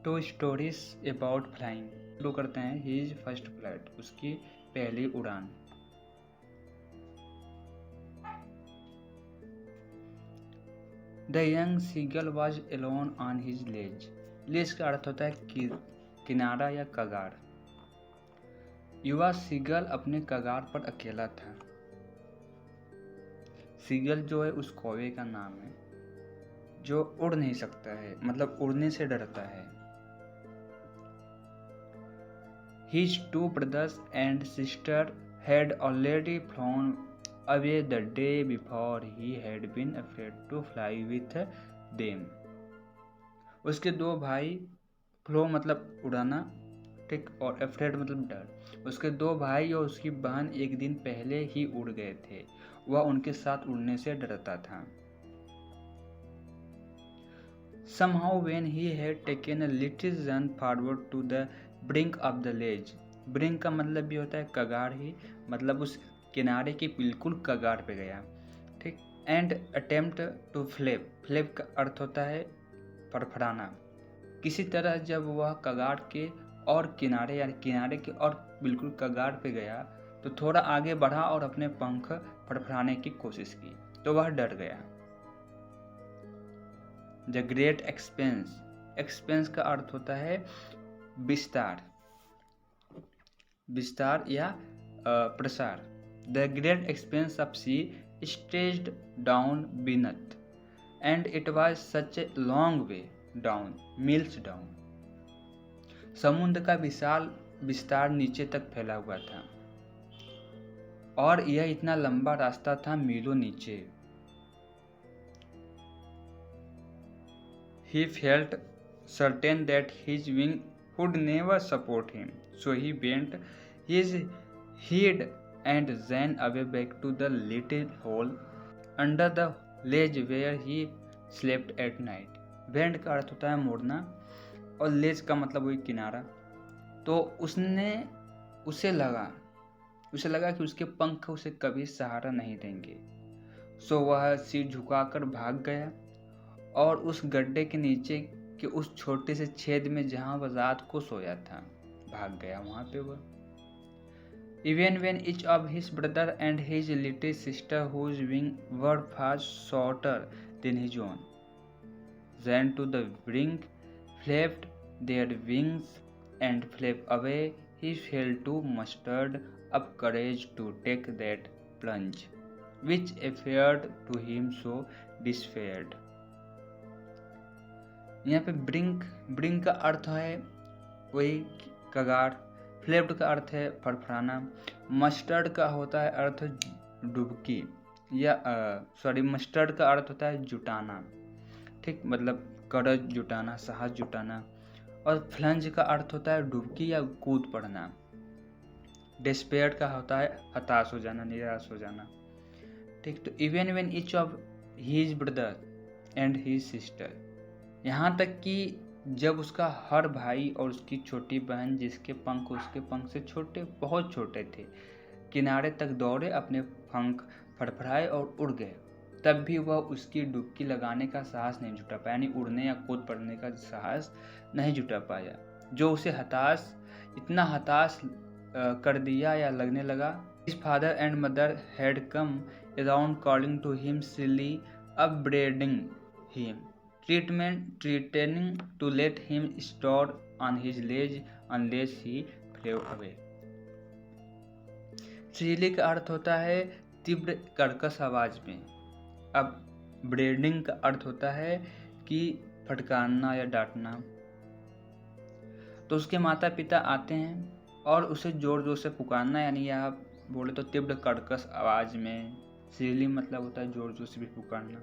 To stories about flying. शुरू करते हैं हिज फर्स्ट फ्लाइट, उसकी पहली उड़ान। The young seagull was alone on his ledge. Ledge का अर्थ होता है किनारा या कगार। युवा सीगल अपने कगार पर अकेला था। सीगल जो है उस कौवे का नाम है जो उड़ नहीं सकता है, मतलब उड़ने से डरता है। His two brothers and sister had already flown away the day before. He had been afraid to fly with them. उसके दो भाई, फ्लो मतलब उड़ाना, ठीक, और अफ्रेड मतलब डर। उसके दो भाई और उसकी बहन एक दिन पहले ही उड़ गए थे। वह उनके साथ उड़ने से डरता था। Somehow when he had taken a little run forward to the brink of the ledge, brink का मतलब भी होता है कगार ही, मतलब उस किनारे की बिल्कुल कगार पे गया, ठीक। एंड अटेम्प्ट टू फ्लेप, फ्लेप का अर्थ होता है फड़फड़ाना। किसी तरह जब वह कगार के और किनारे यानी किनारे के और बिल्कुल कगार पे गया तो थोड़ा आगे बढ़ा और अपने पंख फड़फड़ाने की कोशिश की तो वह डर गया। द ग्रेट एक्सपेंस, एक्सपेंस का अर्थ होता है विस्तार, विस्तार या प्रसार। The great expanse of sea stretched down beneath and it was such a long way down, miles down. समुद्र का विशाल विस्तार नीचे तक फैला हुआ था और यह इतना लंबा रास्ता था मीलों नीचे। He felt certain that his wing would never support him, so he bent his head and ran away back to the little hole under the ledge where he slept at night. Bend का अर्थ होता है मोड़ना और ledge का मतलब वही किनारा। तो उसे लगा कि उसके पंख उसे कभी सहारा नहीं देंगे, सो वह सिर झुकाकर भाग गया और उस गड्ढे के नीचे के उस छोटे से छेद में जहां वह रात को सोया था भाग गया वहां पे वह। Even when each of his brother and his little sister, whose wings were far shorter than his own, ran to the brink, flapped their wings and flew away, he failed to muster up courage to take that plunge, which appeared to him so despaired. यहाँ पे brink का अर्थ है वही कगार, फ्लेप्ड का अर्थ है फड़फड़ाना, mustard का होता है अर्थ डुबकी या मस्टर्ड का अर्थ होता है जुटाना, ठीक, मतलब करज जुटाना, साहस जुटाना। और फ्लंज का अर्थ होता है डुबकी या कूद पड़ना। डिस्पेयर का होता है हताश हो जाना, निराश हो जाना, ठीक। तो even when each of his brother and his sister, यहाँ तक कि जब उसका हर भाई और उसकी छोटी बहन जिसके पंख उसके पंख से छोटे, बहुत छोटे थे, किनारे तक दौड़े, अपने पंख फड़फड़ाए और उड़ गए, तब भी वह उसकी डुबकी लगाने का साहस नहीं जुटा पाया, यानी उड़ने या कूद पड़ने का साहस नहीं जुटा पाया, जो उसे इतना हताश कर दिया या लगने लगा। His father and mother had come around calling to him silly, upbraiding him, threatening to let him start on his ledge unless he flew away. silly का अर्थ होता है तीव्र कर्कश आवाज में। अब ब्रेडिंग का अर्थ होता है कि फटकारना या डांटना। तो उसके माता पिता आते हैं और उसे जोर जोर से पुकारना, यानी आप बोले तो तीव्र कर्कश आवाज में। सीली मतलब होता है जोर जोर से भी पुकारना।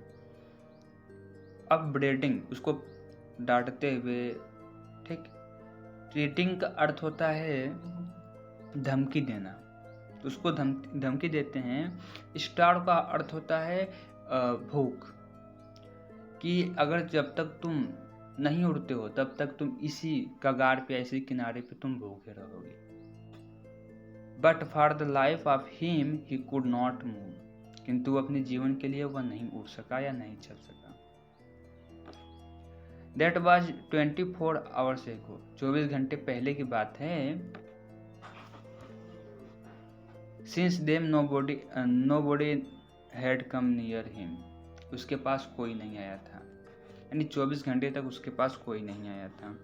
अब ब्रेडिंग उसको डांटते हुए, ठीक। ट्रीटिंग का अर्थ होता है धमकी देना, तो उसको धमकी देते हैं। स्टार का अर्थ होता है भूख, कि अगर जब तक तुम नहीं उड़ते हो तब तक तुम इसी कगार पे, ऐसे किनारे पे तुम भूखे रहोगे। But for the life of him he could not move, किंतु अपने जीवन के लिए वह नहीं उड़ सका या नहीं चल सका। दैट वाज 24 आवर्स एगो, 24 घंटे पहले की बात है। Since them nobody had come near him, उसके पास कोई नहीं आया था, यानी 24 घंटे तक उसके पास कोई नहीं आया था।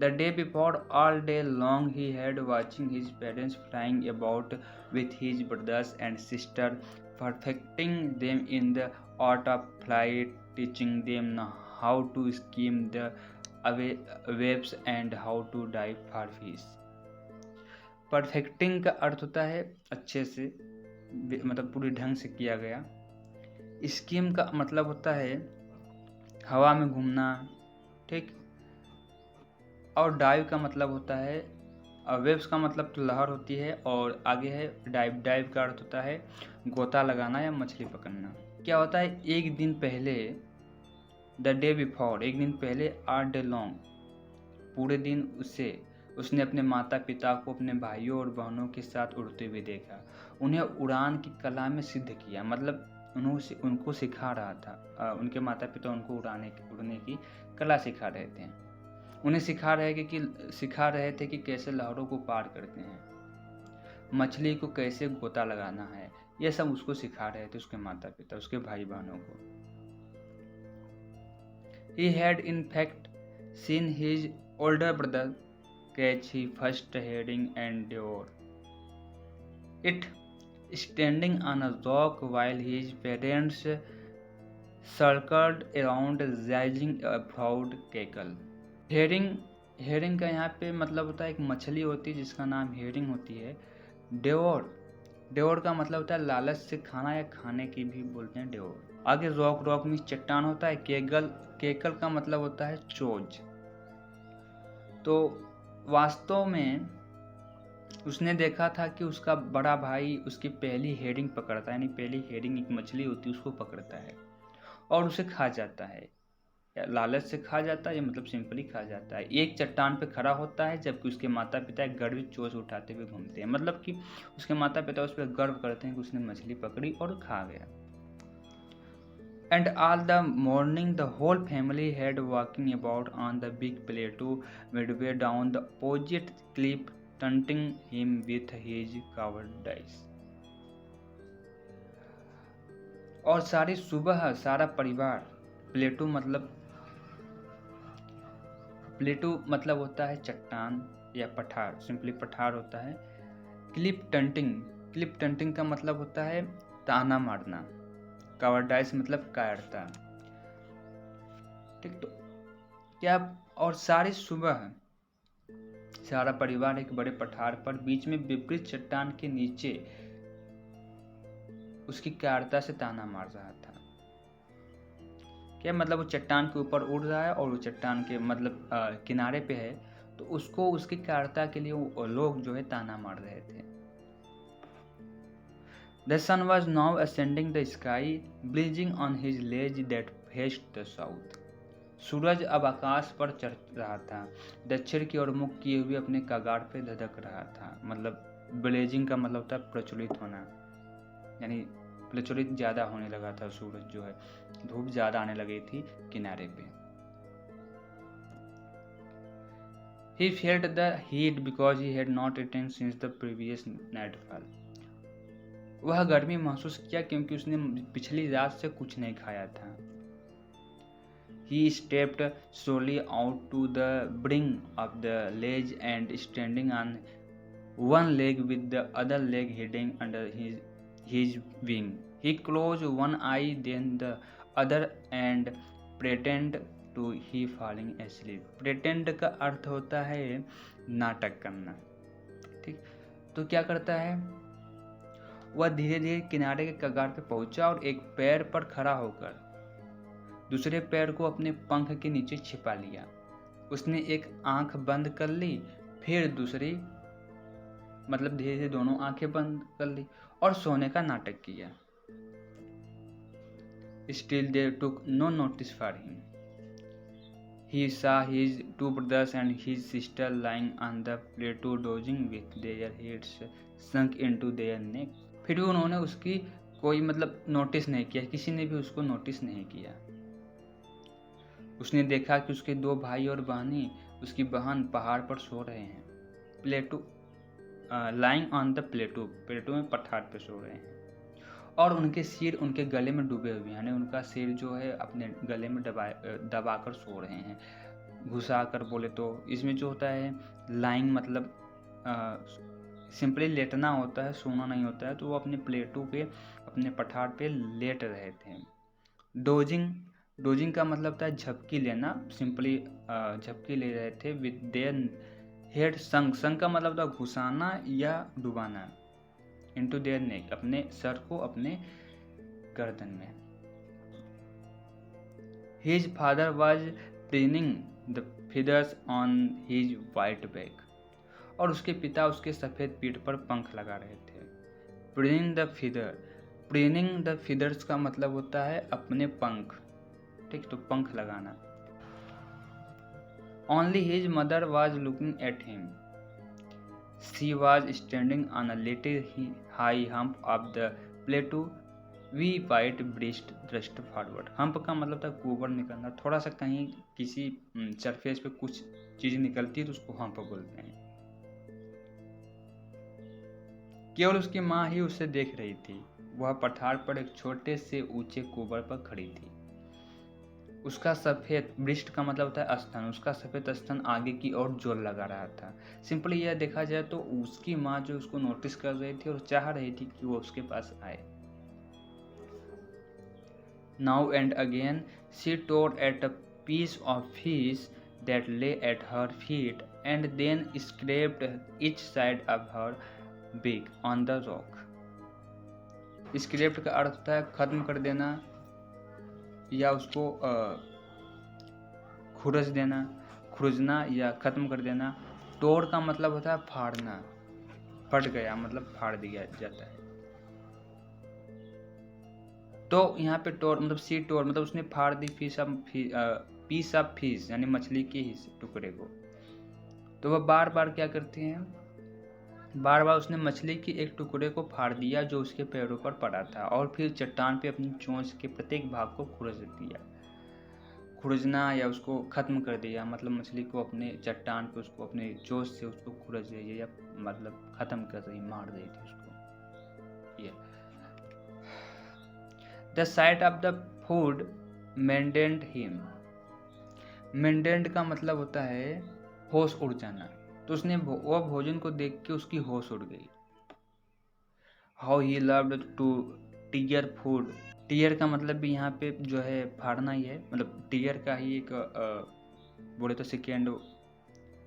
The day before all day long he had watching his parents flying about with his brothers and sister, perfecting them in the art of flight, teaching them how to skim the waves and how to dive for fish. Perfecting का अर्थ होता है अच्छे से, मतलब पूरी ढंग से किया गया। स्कीम का मतलब होता है हवा में घूमना, ठीक। और डाइव का मतलब होता है, वेव्स का मतलब तो लहर होती है, और आगे है डाइव का अर्थ होता है गोता लगाना या मछली पकड़ना। क्या होता है, एक दिन पहले, द डे बिफोर, एक दिन पहले, ऑल डे लॉन्ग, पूरे दिन उसने अपने माता पिता को अपने भाइयों और बहनों के साथ उड़ते हुए देखा, उन्हें उड़ान की कला में सिद्ध किया, मतलब उनको सिखा रहा था। उनके माता पिता उनको उड़ने की कला सिखा रहे थे, उन्हें सिखा रहे थे कि कैसे लहरों को पार करते हैं, मछली को कैसे गोता लगाना है, यह सब उसको सिखा रहे थे, उसके माता पिता, उसके भाई बहनों को। He had in fact seen his older brother catch his first herring and devour it, standing on a rock while his parents circled around sizzling a proud cackle. Herring का यहाँ पे मतलब होता है एक मछली होती है जिसका नाम हेरिंग होती है। डेवोर का मतलब होता है लालच से खाना या खाने की भी बोलते हैं डेवोर। आगे रॉक में चट्टान होता है। केकल का मतलब होता है चोज। तो वास्तव में उसने देखा था कि उसका बड़ा भाई उसकी पहली हेरिंग पकड़ता है, यानी पहली हेरिंग एक मछली होती है उसको पकड़ता है और उसे खा जाता है, लालच से खा जाता है, मतलब सिंपली खा जाता है। एक चट्टान पे खड़ा होता है जबकि उसके माता पिता एक गर्वित चोंच उठाते हुए घूमते हैं, मतलब कि उसके माता पिता उस पर गर्व करते हैं कि उसने मछली पकड़ी और खा गया। And all the morning the whole family had walking about on the big plateau midway down the opposite cliff, taunting him with his cowardice. और सारी सुबह सारा परिवार, प्लेटू मतलब होता है चट्टान या पठार, सिंपली पठार होता है। क्लिप टंटिंग का मतलब होता है ताना मारना। कावर्डाइस मतलब कायरता, ठीक। तो क्या, और सारी सुबह सारा परिवार एक बड़े पठार पर बीच में विपरीत चट्टान के नीचे उसकी कायरता से ताना मार रहा था। क्या मतलब, वो चट्टान के ऊपर उड़ रहा है और वो चट्टान के मतलब किनारे पे है, तो उसको उसकी कायरता के लिए वो लोग जो है ताना मार रहे थे। The sun was now ascending the sky, blazing on his ledge that faced the south. सूरज अब आकाश पर चढ़ रहा था, दक्षिण की ओर मुख किए हुए अपने कगार पे धधक रहा था। मतलब ब्लेजिंग का मतलब होता है प्रज्वलित होना, यानी प्रज्वलित ज़्यादा होने लगा था सूरज, जो है धूप ज़्यादा आने लगी थी किनारे पे। He felt the heat because he had not eaten since the previous nightfall. वह गर्मी महसूस किया क्योंकि उसने पिछली रात से कुछ नहीं खाया था। He stepped slowly out to the brink of the ledge and standing on one leg with the other leg hidden under his wing, he closed one eye then the other and pretended to he falling asleep. Pretend का अर्थ होता है नाटक करना, ठीक। तो क्या करता है, वह धीरे धीरे किनारे के कगार पे पहुंचा और एक पैर पर खड़ा होकर दूसरे पैर को अपने पंख के नीचे छिपा लिया। उसने एक आंख बंद कर ली, फिर दूसरी, मतलब धीरे धीरे दोनों आंखें बंद कर ली और सोने का नाटक किया। Still they took no notice for him. He saw his two brothers and his sister lying on the plateau dozing with their heads sunk into their neck. फिर भी उन्होंने उसकी कोई मतलब नोटिस नहीं किया, किसी ने भी उसको नोटिस नहीं किया। उसने देखा कि उसके 2 भाई और बहनें उसकी बहन पहाड़ पर सो रहे हैं। प्लेटो लाइंग ऑन द प्लेटो में पठार पे सो रहे हैं और उनके सिर उनके गले में डूबे हुए हैं, यानी उनका सिर जो है अपने गले में दबाकर सो रहे हैं। घुसा कर बोले तो इसमें जो होता है लाइंग मतलब सिंपली लेटना होता है, सोना नहीं होता है। तो वो अपने प्लेटो पे अपने पठार पे लेट रहे थे। डोजिंग का मतलब होता है झपकी लेना, सिंपली झपकी ले रहे थे। विद देयर हेड संग का मतलब होता है घुसाना या डुबाना। इनटू देयर नेक, अपने सर को अपने गर्दन में। His father was preening the feathers on his white back, और उसके पिता उसके सफ़ेद पीठ पर पंख लगा रहे थे। प्रिनिंग द feathers का मतलब होता है अपने पंख, ठीक, तो पंख लगाना। Only his mother was looking at him. She was standing on a little high hump of the plateau. We white breast thrust forward. Hump का मतलब था गोबर निकलना, थोड़ा सा कहीं किसी सरफेस पे कुछ चीज निकलती है तो उसको हम्प बोलते हैं। केवल उसकी माँ ही उसे देख रही थी। वह पठार पर एक छोटे से ऊंचे गोबर पर खड़ी थी। उसका सफेद ब्रिस्ट का मतलब होता है स्तन, उसका सफेद स्तन आगे की ओर जोर लगा रहा था। सिंपली यह देखा जाए तो उसकी माँ जो उसको नोटिस कर रही थी और चाह रही थी कि वो उसके पास आए। Now and again she tore at a piece of fish that lay at her feet and then scraped each side of her beak on the rock. Scraped का अर्थ होता है खत्म कर देना या उसको खुरच देना, खुरजना या खत्म कर देना। तोड़ का मतलब होता है फाड़ना, फट गया मतलब फाड़ दिया जाता है। तो यहाँ पे टोर मतलब सी टोर मतलब उसने फाड़ दी पीस ऑफ फिश यानी मछली के टुकड़े को। तो वह बार बार क्या करते हैं, बार बार उसने मछली के एक टुकड़े को फाड़ दिया जो उसके पैरों पर पड़ा था और फिर चट्टान पे अपनी चोंच के प्रत्येक भाग को खुरच दिया। खुरजना या उसको खत्म कर दिया मतलब मछली को अपने चट्टान पे उसको अपने चोंच से उसको खुरच रही या मतलब खत्म कर रही, मार रही थी उसको। ये The sight of the food maddened him. Maddened का मतलब होता है होश उड़ जाना। तो उसने वह भोजन को देख के उसकी होश उड़ गई। How he loved to tear food. Tear का मतलब भी यहाँ पे जो है फाड़ना ही है, मतलब टीयर का ही एक बोले तो सेकेंड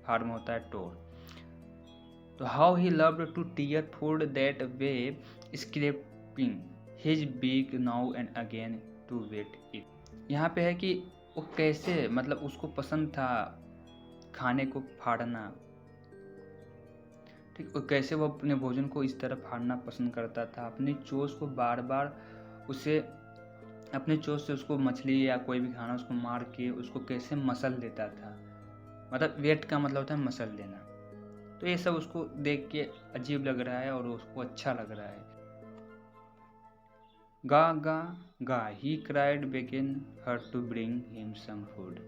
फार्म होता है टोर। तो how he loved to tear food that way, scraping his beak now and again to wet it. यहाँ पे है कि वो कैसे मतलब उसको पसंद था खाने को फाड़ना, ठीक, और कैसे वो अपने भोजन को इस तरह फाड़ना पसंद करता था। अपनी चोंच को बार बार उसे अपने चोंच से उसको मछली या कोई भी खाना उसको मार के उसको कैसे मसल देता था, मतलब वेट का मतलब होता है मसल देना। तो ये सब उसको देख के अजीब लग रहा है और उसको अच्छा लग रहा है। गा गा गा, he cried begging her to bring him some food.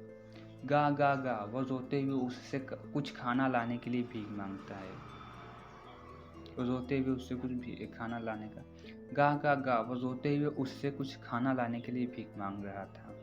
गा गा गा, वह रोते हुए उससे कुछ खाना लाने के लिए भीख मांगता है। वो रोते हुए उससे कुछ खाना लाने का। गा गा गा, वह रोते हुए उससे कुछ खाना लाने के लिए भीख मांग रहा था।